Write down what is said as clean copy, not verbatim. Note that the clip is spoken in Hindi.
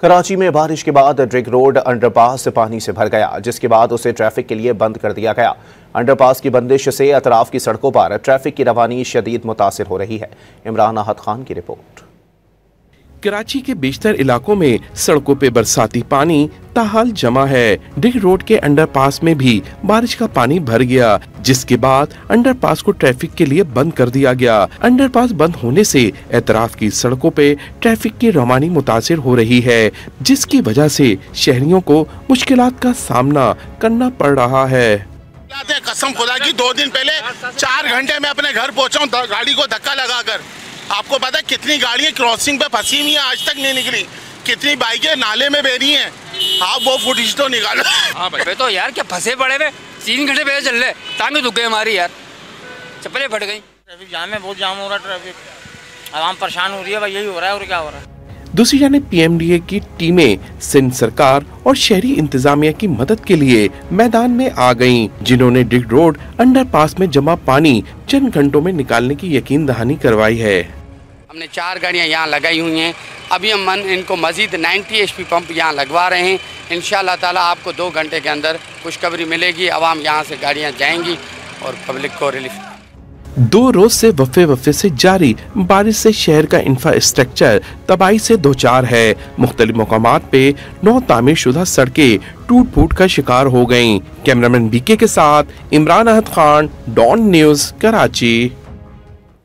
कराची में बारिश के बाद ड्रिग रोड अंडरपास पानी से भर गया, जिसके बाद उसे ट्रैफिक के लिए बंद कर दिया गया। अंडरपास की बंदिश से अतराफ की सड़कों पर ट्रैफिक की रवानी शदीद मुतासिर हो रही है। इमरान अहद खान की रिपोर्ट। कराची के बेशतर इलाकों में सड़कों पे बरसाती पानी ताहाल जमा है। ड्रिग रोड के अंडरपास में भी बारिश का पानी भर गया, जिसके बाद अंडरपास को ट्रैफिक के लिए बंद कर दिया गया। अंडरपास बंद होने से एतराफ की सड़कों पे ट्रैफिक की रवानी मुतासिर हो रही है, जिसकी वजह से शहरियों को मुश्किलात का सामना करना पड़ रहा है। कसम खुदा की 2 दिन पहले 4 घंटे में अपने घर पहुंचा हूं गाड़ी को धक्का लगाकर। आपको पता है कितनी गाड़ियां क्रॉसिंग पे फंसी हुई हैं, आज तक नहीं निकली। कितनी बाइकें नाले में बह रही हैं। आप वो फुटेज तो निकालो। हाँ भाई तो यार क्या फंसे पड़े हुए 3 घंटे पहले चल रहे, टांगे दुख गई हमारी यार, चप्पलें फट गई। ट्रैफिक जाम है, बहुत जाम हो रहा है ट्रैफिक। आवाम परेशान हो रही है भाई, यही हो रहा है और क्या हो रहा है। दूसरी जाने पीएमडीए की टीमें सिंध सरकार और शहरी इंतजामिया की मदद के लिए मैदान में आ गईं, जिन्होंने ड्रिग रोड अंडरपास में जमा पानी चंद घंटों में निकालने की यकीन दहानी करवाई है। हमने 4 गाड़ियां यहाँ लगाई हुई हैं। अभी हम इनको मजीद 90 HP पंप यहाँ लगवा रहे हैं। इंशाअल्लाह ताला आपको 2 घंटे के अंदर खुशखबरी मिलेगी। आवाम यहाँ से गाड़ियाँ जाएंगी और पब्लिक को रिलीफ। 2 रोज से वफ़े से जारी बारिश से शहर का इंफ्रास्ट्रक्चर तबाही से दोचार है। मुख्तलिफ मकामात पे 9 तामीरशुदा सड़कें टूट फूट का शिकार हो गयीं। कैमरामैन बीके के साथ इमरान अहद खान, डॉन न्यूज़, कराची।